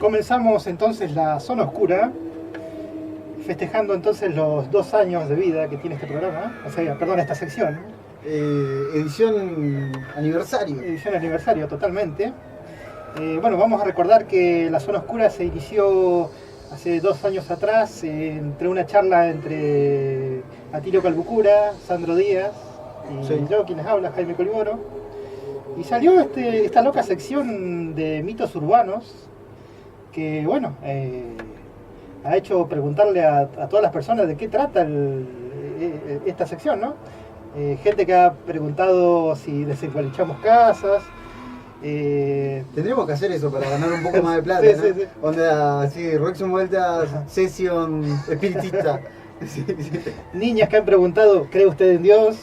Comenzamos entonces la Zona Oscura, festejando entonces los 2 años de vida que tiene este programa, o sea, perdón, esta sección. Edición aniversario. Edición aniversario, totalmente. Bueno, vamos a recordar que la Zona Oscura se inició hace 2 años atrás, entre una charla entre Atilio Calbucura, Sandro Díaz y yo, quienes habla, Jaime Coliboro. Y salió esta loca sección de mitos urbanos que, bueno, ha hecho preguntarle a todas las personas de qué trata esta sección, ¿no? Gente que ha preguntado si desencualichamos casas. Tendremos que hacer eso para ganar un poco más de plata, sí, ¿no? sí, sí. Onda, así, Roxon Vueltas, sesión espiritista. Sí. Niñas que han preguntado, ¿cree usted en Dios?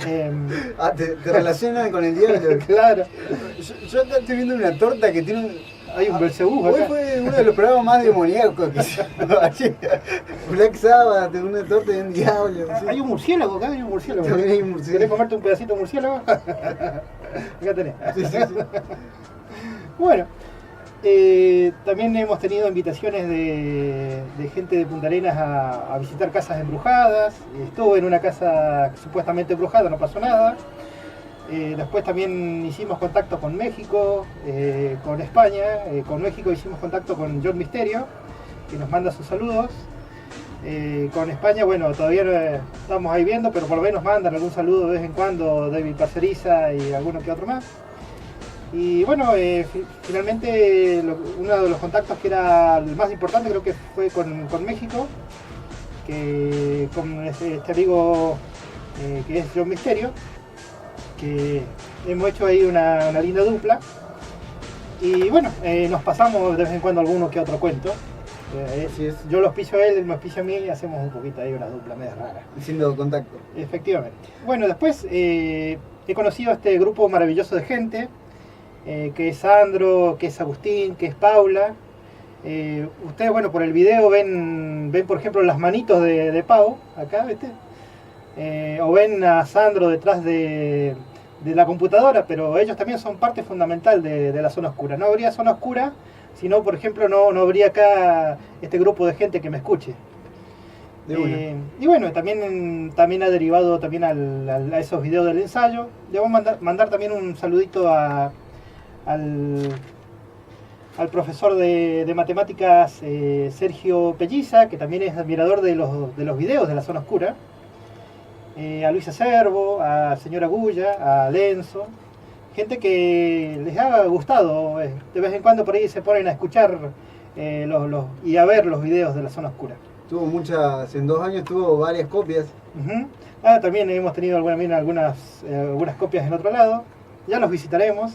Te relacionan con el diablo. Claro. Yo estoy viendo una torta que tiene Hay un Belcebú Hoy acá. fue uno de los programas más demoníacos que se Black Sabbath, una torta de un diablo. Sí. Hay un murciélago acá, hay un murciélago. También hay un murciélago. ¿Querés comerte un pedacito de murciélago? Acá tenés. Sí. Bueno, también hemos tenido invitaciones de gente de Punta Arenas a visitar casas embrujadas. Estuve en una casa supuestamente embrujada, no pasó nada. Después también hicimos contacto con México, con España. Con México hicimos contacto con John Misterio, que nos manda sus saludos. Con España, bueno, todavía no estamos ahí viendo, pero por lo menos mandan algún saludo de vez en cuando, David Parceriza y alguno que otro más. Y bueno, finalmente uno de los contactos que era el más importante creo que fue con México, que con este amigo que es John Misterio, que hemos hecho ahí una linda dupla. Y bueno, nos pasamos de vez en cuando alguno que otro cuento. Yo los piso a él me piso a mí y hacemos un poquito ahí una dupla media rara. Haciendo contacto. Efectivamente. Bueno, después he conocido a este grupo maravilloso de gente, que es Sandro, que es Agustín, que es Paula. Ustedes, bueno, por el video ven por ejemplo las manitos de Pau, acá, ¿viste? O ven a Sandro detrás de la computadora, pero ellos también son parte fundamental de la Zona Oscura. No habría Zona Oscura si no, por ejemplo, no habría acá este grupo de gente que me escuche. Y bueno, también ha derivado también a esos videos del ensayo. Le vamos a mandar también un saludito al profesor de matemáticas Sergio Pelliza, que también es admirador de los videos de la Zona Oscura. A Luisa Cervo, a señora Gulla, a Lenzo, gente que les ha gustado, de vez en cuando por ahí se ponen a escuchar y a ver los videos de la Zona Oscura. Tuvo muchas, en 2 años tuvo varias copias. También hemos tenido algunas copias en otro lado, ya los visitaremos.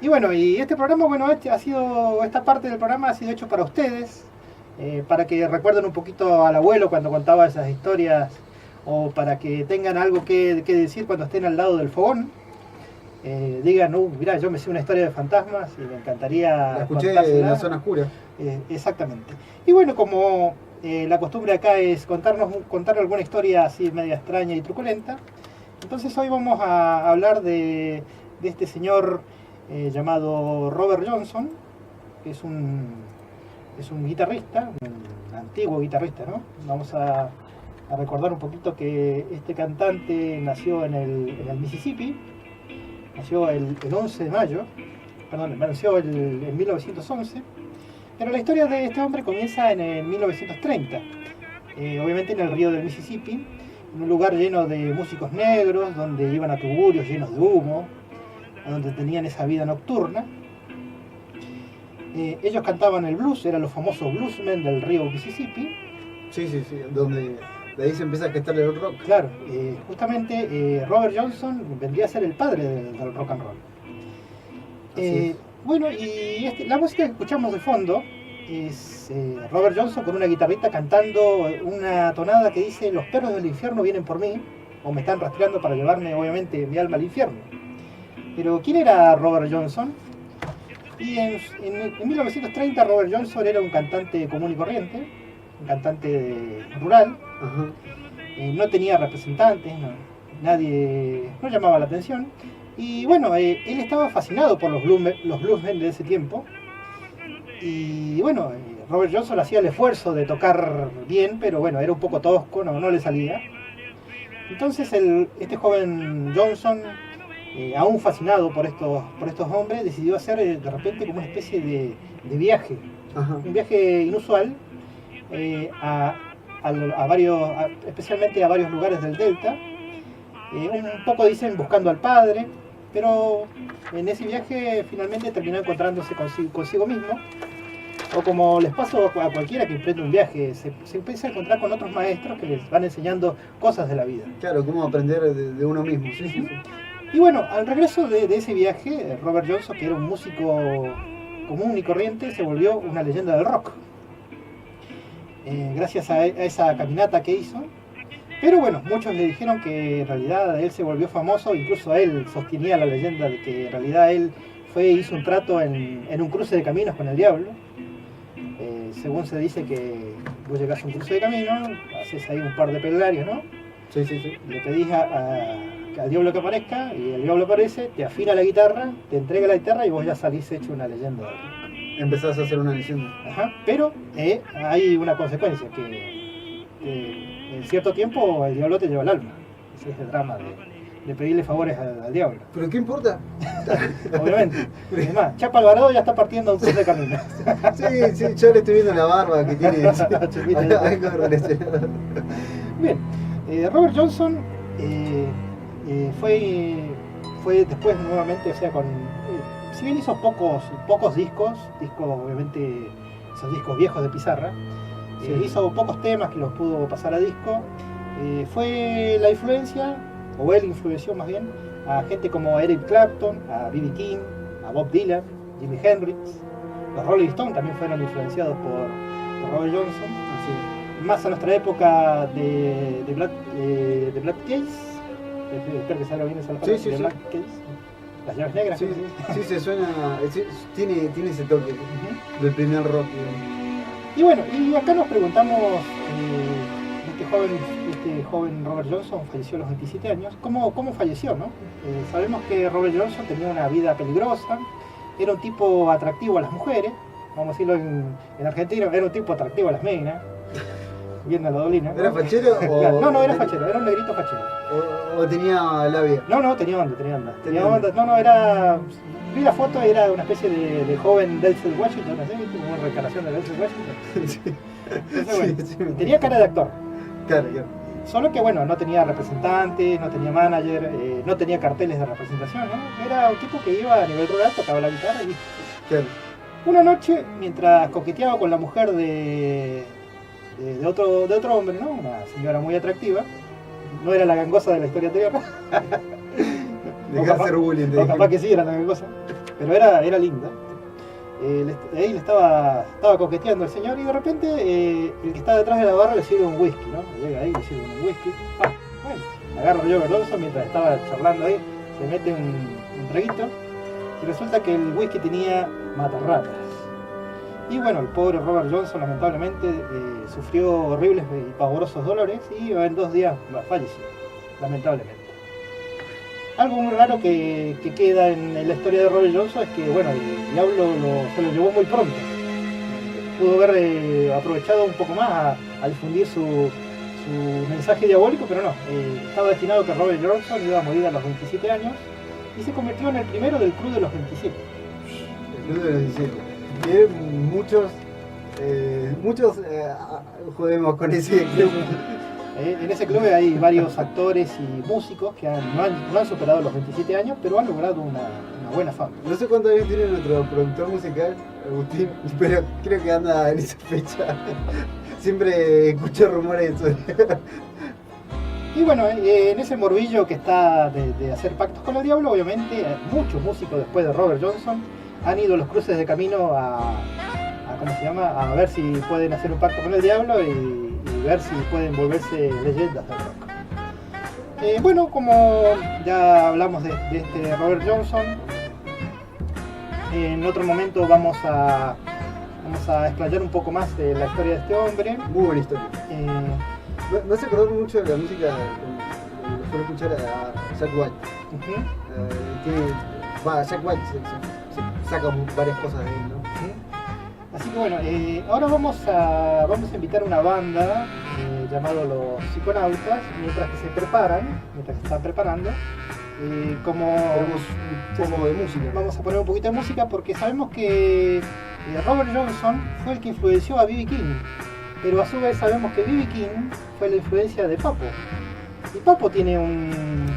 Y bueno, y este programa, bueno, esta parte del programa ha sido hecho para ustedes, para que recuerden un poquito al abuelo cuando contaba esas historias, o para que tengan algo que decir cuando estén al lado del fogón. Digan, mirá, yo me sé una historia de fantasmas y me encantaría la escuché en la Zona Oscura. Exactamente. Y bueno, como la costumbre acá es contar alguna historia así media extraña y truculenta, entonces hoy vamos a hablar de este señor llamado Robert Johnson, que es un guitarrista, un antiguo guitarrista, ¿no? Vamos a recordar un poquito que este cantante nació en el Mississippi, nació el 11 de mayo, perdón, nació en 1911, pero la historia de este hombre comienza en el 1930, obviamente en el río del Mississippi, en un lugar lleno de músicos negros, donde iban a tuburios llenos de humo, donde tenían esa vida nocturna. Ellos cantaban el blues, eran los famosos bluesmen del río Mississippi. Sí, donde de ahí se empieza a gestar el rock. Claro, justamente Robert Johnson vendría a ser el padre del rock and roll. Bueno, y la música que escuchamos de fondo es Robert Johnson con una guitarrita cantando una tonada que dice: los perros del infierno vienen por mí, o me están rastreando para llevarme, obviamente, mi alma al infierno. Pero ¿quién era Robert Johnson? Y en 1930 Robert Johnson era un cantante común y corriente, un cantante rural. No tenía representantes, nadie no llamaba la atención. Y bueno, él estaba fascinado por los bluesmen de ese tiempo. Y bueno, Robert Johnson hacía el esfuerzo de tocar bien, pero bueno, era un poco tosco, no le salía. Entonces este joven Johnson, aún fascinado por estos hombres, decidió hacer de repente como una especie de viaje, Ajá. un viaje inusual especialmente a varios lugares del Delta. Un poco dicen buscando al padre, pero en ese viaje finalmente terminó encontrándose consigo mismo. O como les pasa a cualquiera que emprende un viaje, se empieza a encontrar con otros maestros que les van enseñando cosas de la vida. Claro, cómo aprender de uno mismo. Sí. Y bueno, al regreso de ese viaje, Robert Johnson, que era un músico común y corriente, se volvió una leyenda del rock. Gracias a esa caminata que hizo. Pero bueno, muchos le dijeron que en realidad él se volvió famoso, incluso él sostenía la leyenda de que en realidad él hizo un trato en un cruce de caminos con el diablo. Según se dice que vos llegás a un cruce de camino, haces ahí un par de pelarios, ¿no? Sí. Le pedís al diablo que aparezca, y el diablo aparece, te afina la guitarra, te entrega la guitarra y vos ya salís hecho una leyenda. Empezás a hacer una leyenda. Ajá, pero hay una consecuencia, que en cierto tiempo el diablo te lleva el alma. Ese es el drama de pedirle favores al diablo. ¿Pero qué importa? Obviamente. Además, Chapa Alvarado ya está partiendo un cruce de caminos. Sí, yo le estoy viendo la barba que tiene. Algo relacionado. Bien, Robert Johnson fue después nuevamente, o sea, si bien hizo pocos discos obviamente, esos discos viejos de pizarra, sí. Hizo pocos temas que los pudo pasar a disco. Fue la influencia, o él influenció más bien, a gente como Eric Clapton, a B.B. King, a Bob Dylan, Jimi Hendrix. Los Rolling Stones también fueron influenciados por Robert Johnson. Sí. Más a nuestra época de Black Keys. Espero que salga bien esa palabra. Sí. Black Keys. Las llaves negras. Sí, se suena. Tiene ese toque del primer rock. Y bueno, y acá nos preguntamos, este joven Robert Johnson falleció a los 27 años. ¿Cómo falleció, no? Sabemos que Robert Johnson tenía una vida peligrosa, era un tipo atractivo a las mujeres, vamos a decirlo en Argentina, era un tipo atractivo a las minas, viendo a la dolina. ¿Era fachero? Claro, no era fachero, era un negrito fachero. ¿O tenía labia? No, tenía onda. No, era... Vi la foto y era una especie de joven Denzel Washington, ¿no? Como una reencarnación de Denzel Washington. Sí. Entonces, bueno, tenía cara de actor. Claro. Solo que bueno, no tenía representantes, no tenía manager, no tenía carteles de representación, ¿no? Era un tipo que iba a nivel rural, tocaba la guitarra y... Claro. Una noche, mientras coqueteaba con la mujer de otro hombre, ¿no? Una señora muy atractiva, no era la gangosa de la historia anterior. Dejá de ser bullying. O capaz que sí, era la gangosa, pero era linda. Ahí le estaba coqueteando el señor y de repente el que está detrás de la barra le sirve un whisky, ¿no? Llega ahí, le sirve un whisky. Bueno, agarra yo Johnson mientras estaba charlando ahí, se mete un traguito y resulta que el whisky tenía matarratas. Y bueno, el pobre Robert Johnson lamentablemente sufrió horribles y pavorosos dolores y en 2 días falleció, lamentablemente. Algo muy raro que queda en la historia de Robert Johnson es que bueno, el diablo se lo llevó muy pronto. Pudo haber aprovechado un poco más a difundir su mensaje diabólico, pero no. Estaba destinado que Robert Johnson iba a morir a los 27 años y se convirtió en el primero del club de los 27. El club de los 27. Que muchos jodemos con ese club. En ese club hay varios actores y músicos que no han superado los 27 años, pero han logrado una buena fama. No sé cuántos años tiene nuestro productor musical, Agustín, pero creo que anda en esa fecha. Siempre escucho rumores de eso. Y bueno, en ese morbillo que está de hacer pactos con el diablo, obviamente muchos músicos después de Robert Johnson han ido a los cruces de camino a ver si pueden hacer un pacto con el diablo y ver si pueden volverse leyendas del rock. Bueno, como ya hablamos de este Robert Johnson, en otro momento vamos a explayar un poco más de la historia de este hombre. Muy buena historia. Me hace acordar mucho de la música que suelo escuchar a Jack White. Jack White se saca varias cosas de él, ¿no? Así que bueno, ahora vamos a invitar una banda llamado Los Psiconautas, mientras que se están preparando. Como Tenemos un poco de música. Vamos a poner un poquito de música porque sabemos que Robert Johnson fue el que influenció a B.B. King, pero a su vez sabemos que B.B. King fue la influencia de Papo. Y Papo tiene un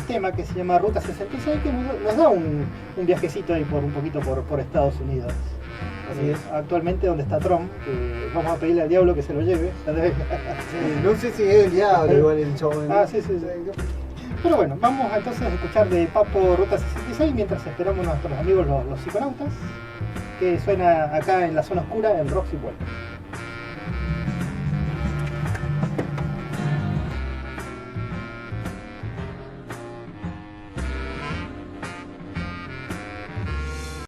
tema que se llama Ruta 66 que nos da un viajecito ahí un poquito por Estados Unidos. Así es. Actualmente donde está Trump, vamos a pedirle al diablo que se lo lleve. No sé si es el diablo igual el show. Sí. Pero bueno, vamos entonces a escuchar de Papo Ruta 66 mientras esperamos a nuestros amigos los psiconautas, que suena acá en la zona oscura en Roxy World.